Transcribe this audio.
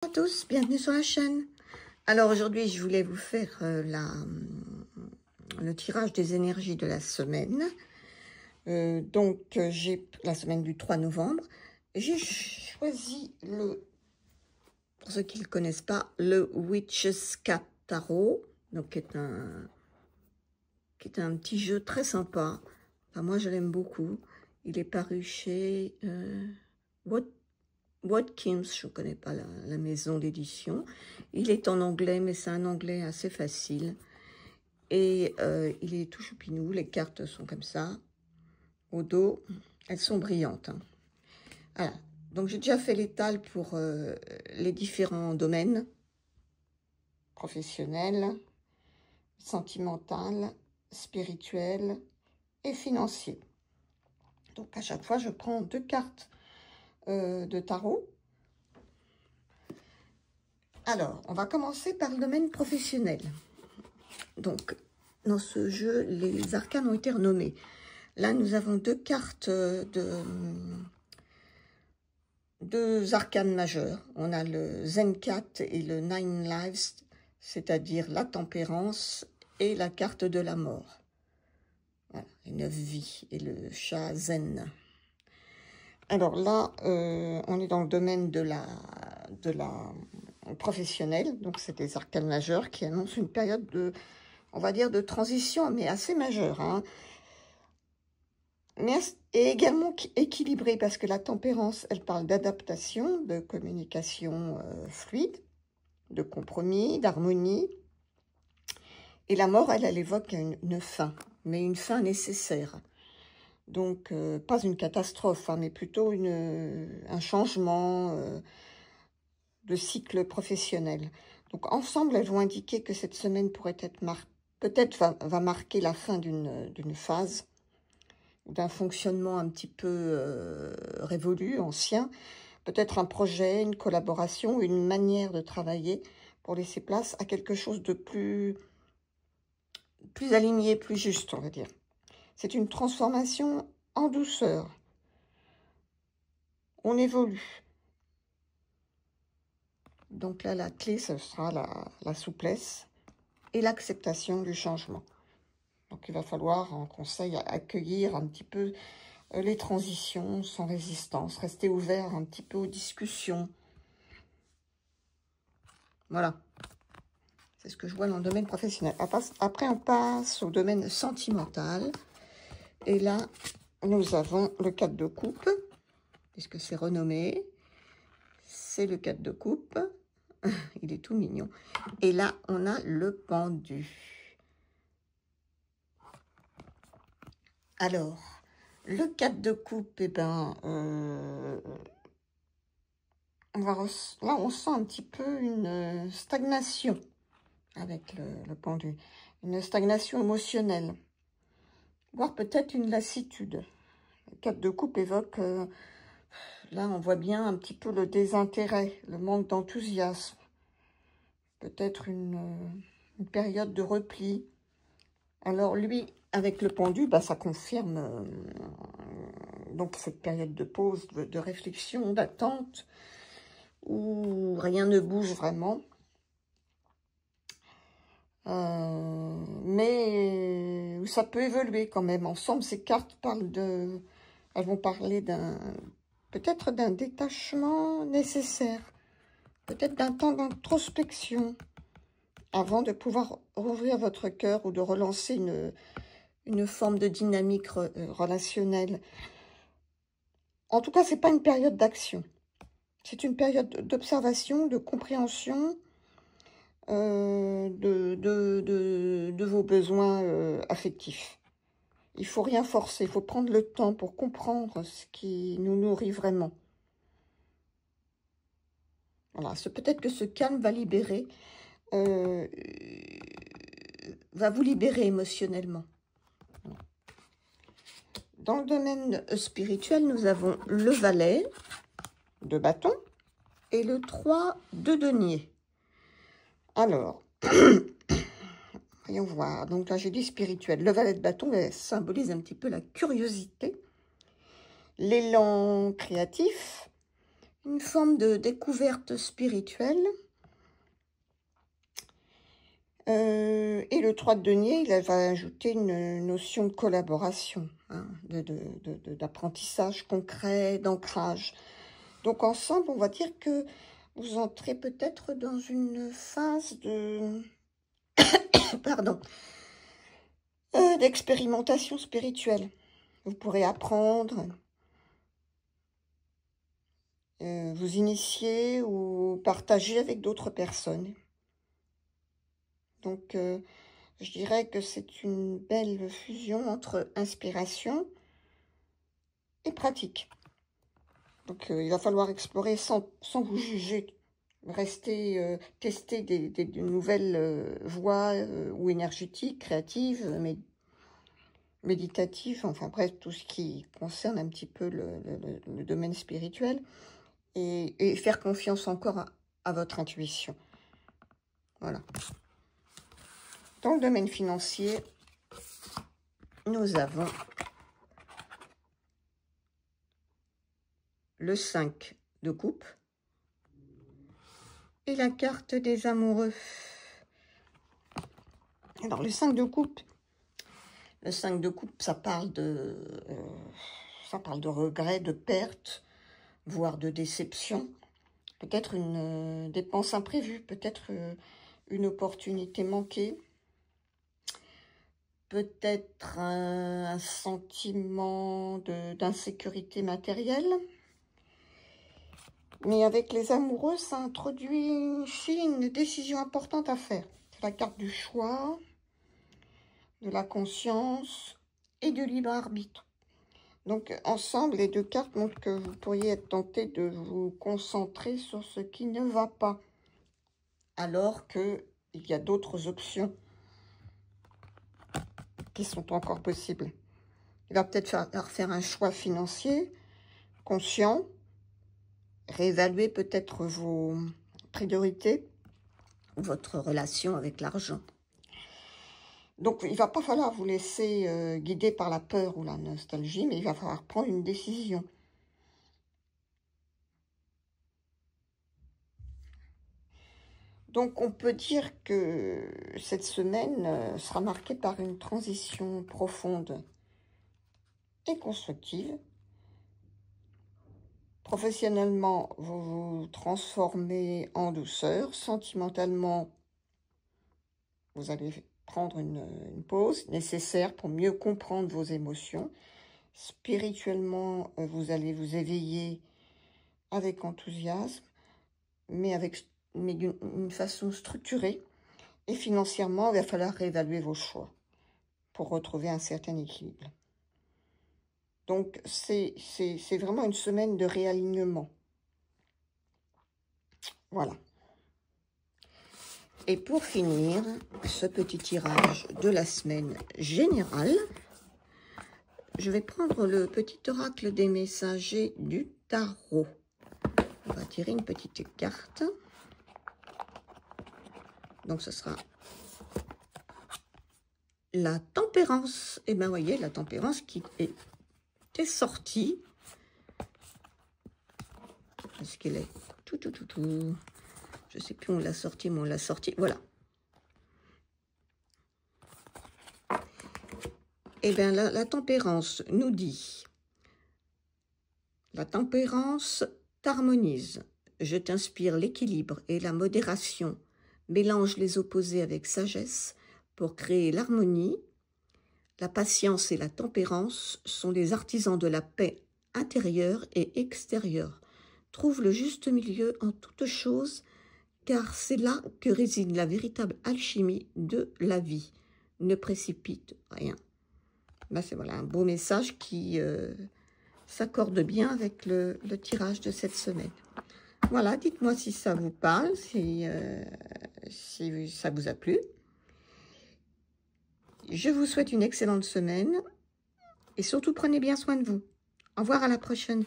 Bonjour à tous, bienvenue sur la chaîne. Alors aujourd'hui, je voulais vous faire le tirage des énergies de la semaine. J'ai la semaine du 3 novembre. J'ai choisi pour ceux qui ne le connaissent pas, le Witch's Cap Tarot, donc qui est un petit jeu très sympa. Enfin, moi, je l'aime beaucoup. Il est paru chez Watkins, je ne connais pas la maison d'édition. Il est en anglais, mais c'est un anglais assez facile. Et il est tout choupinou. Les cartes sont comme ça. Au dos, elles sont brillantes. Hein. Voilà. Donc, j'ai déjà fait l'étal pour les différents domaines. Professionnel, sentimental, spirituel et financier. Donc, à chaque fois, je prends 2 cartes de tarot. Alors, on va commencer par le domaine professionnel. Donc, dans ce jeu, les arcanes ont été renommés. Là, nous avons 2 cartes deux arcanes majeures. On a le Zencat et le Nine Lives, c'est-à-dire la tempérance et la carte de la mort. Voilà, les 9 vies et le chat Zen. Alors là, on est dans le domaine de la professionnelle. Donc, c'est des arcanes majeures qui annoncent une période de, on va dire, de transition, mais assez majeure. Hein. Mais également équilibrée, parce que la tempérance, elle parle d'adaptation, de communication fluide, de compromis, d'harmonie. Et la mort, elle évoque une fin, mais une fin nécessaire. Donc, pas une catastrophe, hein, mais plutôt un changement de cycle professionnel. Donc, ensemble, elles vont indiquer que cette semaine pourrait être peut-être va marquer la fin d'une phase, d'un fonctionnement un petit peu révolu, ancien, peut-être un projet, une collaboration, une manière de travailler pour laisser place à quelque chose de plus aligné, plus juste, on va dire. C'est une transformation en douceur. On évolue. Donc là, la clé, ce sera la souplesse et l'acceptation du changement. Donc il va falloir, en conseil, accueillir un petit peu les transitions sans résistance, rester ouvert un petit peu aux discussions. Voilà. C'est ce que je vois dans le domaine professionnel. Après, on passe au domaine sentimental. Et là, nous avons le 4 de coupe, puisque c'est renommé. C'est le 4 de coupe. Il est tout mignon. Et là, on a le pendu. Alors, le 4 de coupe, eh ben, là, on sent un petit peu une stagnation avec le pendu. Une stagnation émotionnelle, voire peut-être une lassitude. Le 4 de coupe évoque, là, on voit bien un petit peu le désintérêt, le manque d'enthousiasme. Peut-être une période de repli. Alors lui, avec le pendu, bah, ça confirme donc cette période de pause, de réflexion, d'attente, où rien ne bouge vraiment. Mais ça peut évoluer quand même. Ensemble, ces cartes elles vont parler peut-être d'un détachement nécessaire, peut-être d'un temps d'introspection, avant de pouvoir rouvrir votre cœur ou de relancer une forme de dynamique relationnelle. En tout cas, ce n'est pas une période d'action. C'est une période d'observation, de compréhension de vos besoins affectifs. Il ne faut rien forcer, il faut prendre le temps pour comprendre ce qui nous nourrit vraiment. Voilà, peut-être que ce calme va libérer, va vous libérer émotionnellement. Dans le domaine spirituel, nous avons le valet de bâton et le 3 de denier. Alors, voyons voir. Donc là, j'ai dit spirituel. Le valet de bâton symbolise un petit peu la curiosité, l'élan créatif, une forme de découverte spirituelle. Et le 3 de denier, il va ajouter une notion de collaboration, hein, d'apprentissage concret, d'ancrage. Donc ensemble, on va dire que vous entrez peut-être dans une phase de pardon, d'expérimentation spirituelle. Vous pourrez apprendre, vous initier ou partager avec d'autres personnes. Donc, je dirais que c'est une belle fusion entre inspiration et pratique. Donc, il va falloir explorer sans vous juger. Rester, tester de nouvelles voies ou énergétiques, créatives, méditatives, enfin bref, tout ce qui concerne un petit peu le domaine spirituel. Et faire confiance encore à votre intuition. Voilà. Dans le domaine financier, nous avons le 5 de coupe et la carte des amoureux. Alors, le 5 de coupe, ça parle de regrets, de pertes, voire de déception. Peut-être une dépense imprévue, peut-être une opportunité manquée. Peut-être un sentiment d'insécurité matérielle. Mais avec les amoureux, ça introduit ici une décision importante à faire. C'est la carte du choix, de la conscience et du libre arbitre. Donc, ensemble, les deux cartes montrent que vous pourriez être tenté de vous concentrer sur ce qui ne va pas, alors qu'il y a d'autres options qui sont encore possibles. Il va peut-être faire un choix financier, conscient, réévaluer peut-être vos priorités, votre relation avec l'argent. Donc, il ne va pas falloir vous laisser guider par la peur ou la nostalgie, mais il va falloir prendre une décision. Donc, on peut dire que cette semaine sera marquée par une transition profonde et constructive. Professionnellement, vous vous transformez en douceur. Sentimentalement, vous allez prendre une pause nécessaire pour mieux comprendre vos émotions. Spirituellement, vous allez vous éveiller avec enthousiasme, mais d'une façon structurée. Et financièrement, il va falloir réévaluer vos choix pour retrouver un certain équilibre. Donc, c'est vraiment une semaine de réalignement. Voilà. Et pour finir, ce petit tirage de la semaine générale, je vais prendre le petit oracle des messagers du tarot. On va tirer une petite carte. Donc, ce sera la tempérance. Et bien, vous voyez, la tempérance qui est sortie. Est-ce qu'elle est tout. Je ne sais plus où on l'a sorti, mais on l'a sorti. Voilà. Eh bien, la tempérance nous dit, la tempérance t'harmonise. Je t'inspire l'équilibre et la modération. Mélange les opposés avec sagesse pour créer l'harmonie. La patience et la tempérance sont les artisans de la paix intérieure et extérieure. Trouve le juste milieu en toutes choses, car c'est là que réside la véritable alchimie de la vie. Ne précipite rien. Ben c'est voilà, un beau message qui s'accorde bien avec le tirage de cette semaine. Voilà, dites-moi si ça vous parle, si ça vous a plu. Je vous souhaite une excellente semaine et surtout prenez bien soin de vous. Au revoir, à la prochaine.